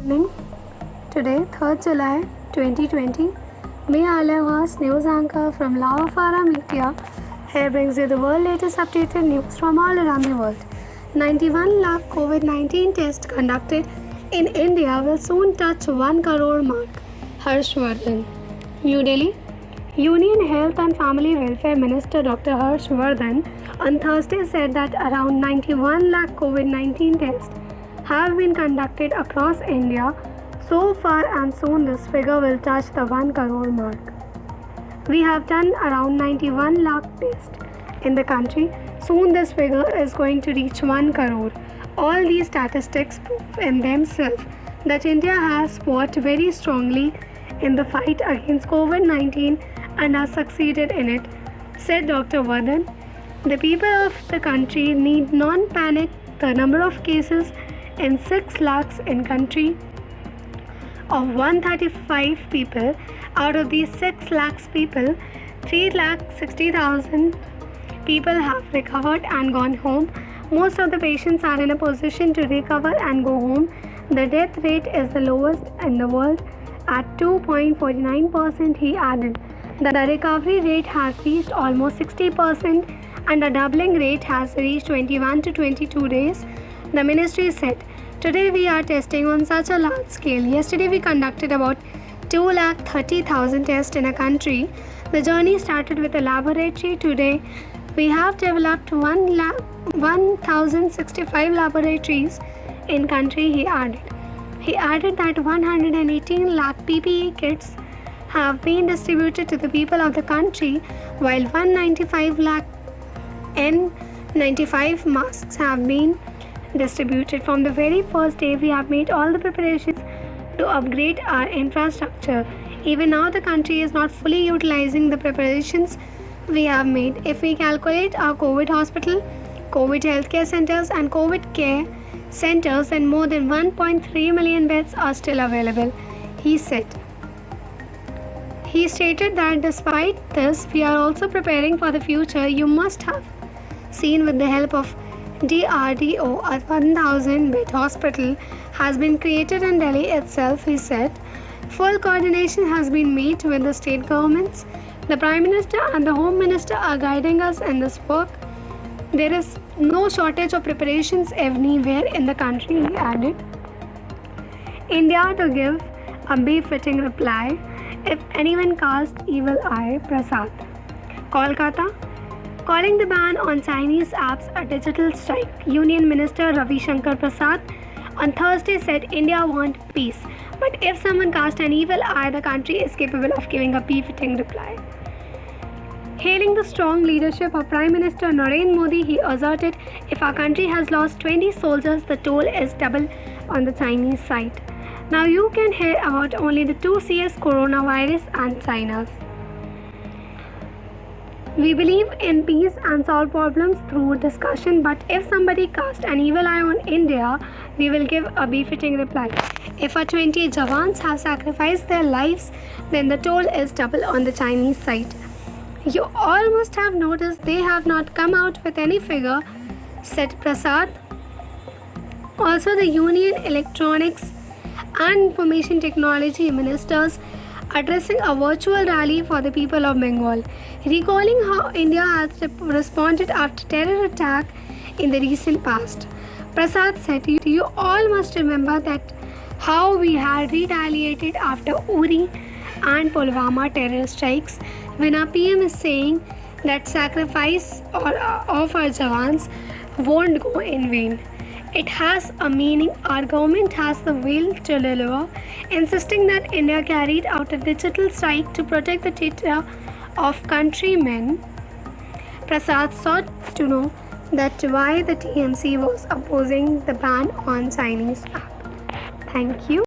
Morning. Today, 3rd July 2020. May Alevas, news anchor from Lavafara Media. Here brings you the world latest updated news from all around the world. 91 lakh COVID-19 tests conducted in India will soon touch 1 crore mark. Harshvardhan. New Delhi. Union Health and Family Welfare Minister Dr. Harshvardhan on Thursday said that around 91 lakh COVID-19 tests have been conducted across India so far, and soon this figure will touch the 1 crore mark. We have done around 91 lakh tests in the country. Soon this figure is going to reach 1 crore. All these statistics prove in themselves that India has fought very strongly in the fight against COVID-19 and has succeeded in it, said Dr. Vardhan. The people of the country need not panic. The number of cases in 6 lakhs in country of 135 people. Out of these 6 lakhs people, 3,60,000 people have recovered and gone home. Most of the patients are in a position to recover and go home. The death rate is the lowest in the world at 2.49%, he added. The recovery rate has reached almost 60% and the doubling rate has reached 21 to 22 days. The ministry said, "Today we are testing on such a large scale. Yesterday we conducted about 2,30,000 tests in a country. The journey started with a laboratory. Today we have developed 1,065 laboratories in country," he added. He added that 118 lakh PPE kits have been distributed to the people of the country, while 195 lakh N95 masks have been distributed. From the very first day, we have made all the preparations to upgrade our infrastructure. Even now, the country is not fully utilizing the preparations we have made. If we calculate our COVID hospital, COVID healthcare centers, and COVID care centers, then more than 1.3 million beds are still available, he said. He stated that despite this, we are also preparing for the future. You must have seen with the help of DRDO, a 1,000-bed hospital has been created in Delhi itself, he said. Full coordination has been made with the state governments. The Prime Minister and the Home Minister are guiding us in this work. There is no shortage of preparations anywhere in the country, he added. India to give a befitting reply if anyone cast evil eye, Prasad. Kolkata. Calling the ban on Chinese apps a digital strike, Union Minister Ravi Shankar Prasad on Thursday said India wants peace, but if someone casts an evil eye, the country is capable of giving a befitting reply. Hailing the strong leadership of Prime Minister Narendra Modi, he asserted, if our country has lost 20 soldiers, the toll is double on the Chinese side. Now you can hear about only the 2 CS coronavirus and China's. We believe in peace and solve problems through discussion, but if somebody casts an evil eye on India, we will give a befitting reply. If our 20 Jawans have sacrificed their lives, then the toll is double on the Chinese side. You all must have noticed they have not come out with any figure, said Prasad. Also, the Union Electronics and Information Technology Ministers addressing a virtual rally for the people of Bengal, recalling how India has responded after terror attack in the recent past. Prasad said, "You all must remember that how we had retaliated after Uri and Pulwama terror strikes. When our PM is saying that sacrifice of our Jawans won't go in vain, it has a meaning. Our government has the will to deliver, insisting that India carried out a digital strike to protect the data of countrymen." Prasad sought to know that why the TMC was opposing the ban on Chinese app. Thank you.